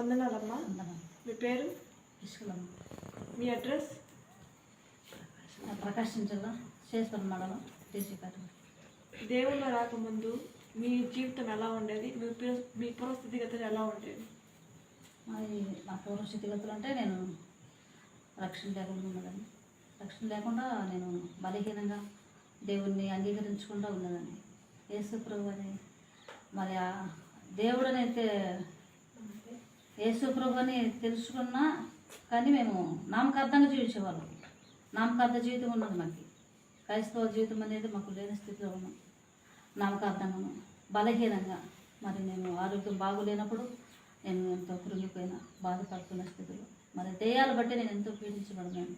వందనాలమ్మా. మీ పేరు? ఇసుకలమ్మ. మీ అడ్రస్? ప్రకాశం జిల్లా శేషవరం మండలం దేశీపేట. దేవుళ్ళ రాకముందు మీ జీవితం ఎలా ఉండేది? మీ పూర్వస్థితిగతులు ఎలా ఉండేది? నా పూర్వస్థితిగతులు అంటే నేను రక్షణ లేకుండా ఉన్నదాన్ని. రక్షణ లేకుండా నేను బలహీనంగా దేవుణ్ణి అంగీకరించకుండా ఉన్నదాన్ని. యేసు ప్రభు అని మరి ఆ దేవుడనైతే యేసు ప్రభు అని తెలుసుకున్నా కానీ మేము నామకార్థంగా జీవించేవాళ్ళం. నామకార్థ జీవితం ఉన్నది మాకు. క్రైస్తవ జీవితం అనేది మాకు లేని స్థితిలో ఉన్నాం. నామకార్థంగా బలహీనంగా మరి నేను ఆరోగ్యం బాగోలేనప్పుడు నేను ఎంతో కృంగిపోయిన బాధపడుతున్న స్థితిలో మరి దెయ్యాలు బట్టి నేను ఎంతో పీడించబడినాను.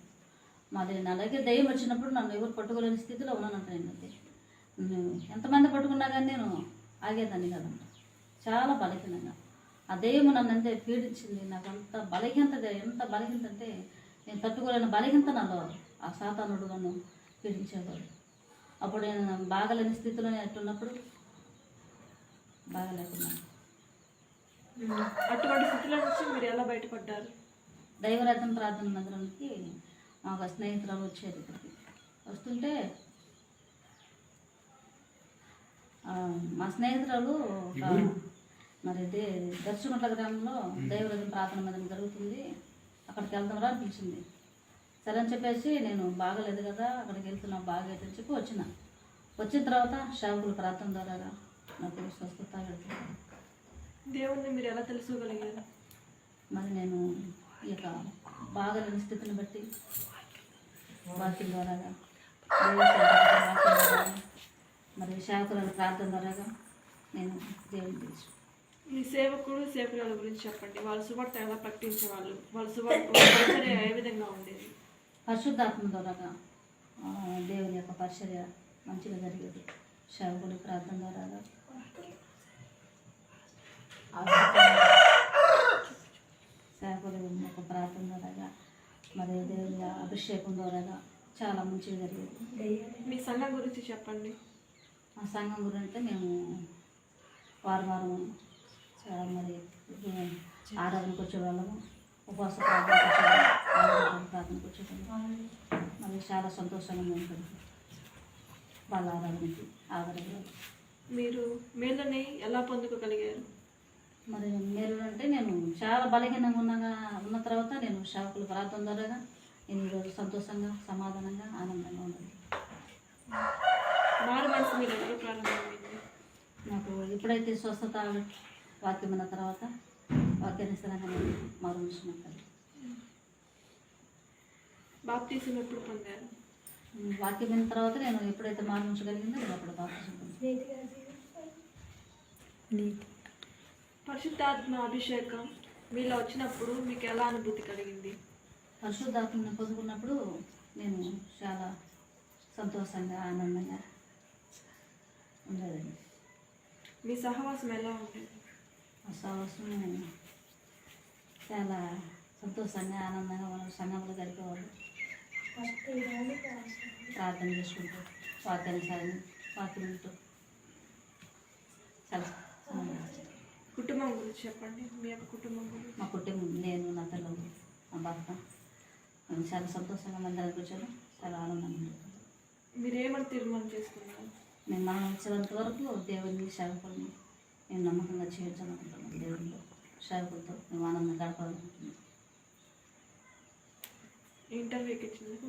మరి అలాగే దెయ్యం వచ్చినప్పుడు నన్ను ఎవరు పట్టుకోలేని స్థితిలో ఉన్నానంట. నేను ఎంతమంది పట్టుకున్నా కానీ నేను ఆగేదాన్ని కదంట. చాలా బలహీనంగా ఆ దెయ్యం నన్ను అంతే పీడించింది. నాకు అంత బలహీనత, ఎంత బలహీనత అంటే నేను తట్టుకోలేని బలహీనత నాలో ఆ సాతానుడు నన్ను పీడించేవాడు. అప్పుడు నేను బాగలేని స్థితిలో ఎట్టున్నప్పుడు బాగలేకున్నాను. అటువంటి స్థితిలో నుంచి మీరు ఎలా బయటపడ్డారు? దైవరథం ప్రార్థన మందిరానికి మాకు స్నేహితురాలు వచ్చేది. ఇక్కడికి వస్తుంటే మా స్నేహితురాలు మరి దర్శకుట్ల గ్రామంలో దైవరథం ప్రార్థన మందిరం జరుగుతుంది, అక్కడికి వెళ్దాంరా అని పిలిచింది. సరే అని చెప్పేసి నేను బాగలేదు కదా అక్కడికి వెళ్తున్నా బాగలేదు అని చెప్పి వచ్చిన తర్వాత సేవకుల ప్రార్థన ద్వారా నాకు స్వస్థత వెళ్తున్నాను. దేవుణ్ణి మీరు ఎలా తెలుసుకోగలిగారు? మరి నేను ఈ యొక్క బాగలేని స్థితిని బట్టి వాక్యం ద్వారా మరి సేవకుల ప్రార్థన ద్వారా నేను దేవుని తెలుసు. మీ సేవకురాల గురించి చెప్పండి. వాళ్ళ సువార్త ఎలా ప్రకటించేవాళ్ళు? వాళ్ళ సువార్త ఏ విధంగా ఉండేది? పరిశుద్ధాత్మ ద్వారా దేవుని యొక్క పరిచర్య మంచిగా జరిగేది. సేవకులు ప్రార్థన ద్వారా సేవకులు యొక్క ప్రార్థన ద్వారా మరి దేవుని అభిషేకం ద్వారా చాలా మంచిగా జరిగేది. మీ సంఘం గురించి చెప్పండి. ఆ సంఘం గురించి మేము వారం మరి ఆరాధనకు వచ్చేవాళ్ళము, ఉపవాస ప్రార్థనకు వచ్చేవాళ్ళము. మరి చాలా సంతోషంగా ఉంటుంది వాళ్ళ ఆదరణ. మీరు మేలుని ఎలా పొందుకోగలిగారు? మరి మేలు అంటే నేను చాలా బలహీనంగా ఉన్న తర్వాత నేను సేవకుల ప్రార్థన ద్వారా నేను ఈరోజు సంతోషంగా సమాధానంగా ఆనందంగా ఉన్నాను. మారు మనసు మీరు ఎప్పుడు ప్రారంభమైంది? నాకు ఎప్పుడైతే స్వస్థత వాక్యం ఉన్న తర్వాత వాక్యానుసరంగా నేను మారు మనసు. బాప్తీసం ఎప్పుడు పొందారు? వాక్యం విన్న తర్వాత నేను ఎప్పుడైతే మారు ఉంచగలిగిందో నేను అప్పుడు బాప్తీసం పొందాను. పరిశుద్ధాత్మ అభిషేకం మీలో వచ్చినప్పుడు మీకు ఎలా అనుభూతి కలిగింది? పరిశుద్ధాత్మను పొందుకున్నప్పుడు నేను చాలా సంతోషంగా ఆనందంగా ఉండేదండి. మీ సహవాసం ఎలా ఉండేది? ఆ సహవాసం చాలా సంతోషంగా ఆనందంగా మనం సంఘంలో గడిపేవాళ్ళు. ప్రార్థన చేసుకుంటూ వాక్యానుసారం వాక్యం వింటూ చాలా కుటుంబం గురించి చెప్పండి. మీ యొక్క కుటుంబం గురించి. మా కుటుంబం నేను, నా పిల్లలు, మా భర్త మేము చాలా సంతోషంగా మందిరానికి వచ్చాము. చాలా ఆనందంగా ఉంటుంది. మీరు ఏమని తీర్మానం చేసుకున్నారు? మేము మనం వచ్చేంత వరకు దేవుని సేవకుల్ని మేము నమ్మకంగా చేయించాలనుకుంటున్నాం. దేవునిలో సేవకులతో మేము ఆనందంగా గడపాలనుకుంటున్నాం. ఇంటర్వ్యూకి ఇచ్చినందుకు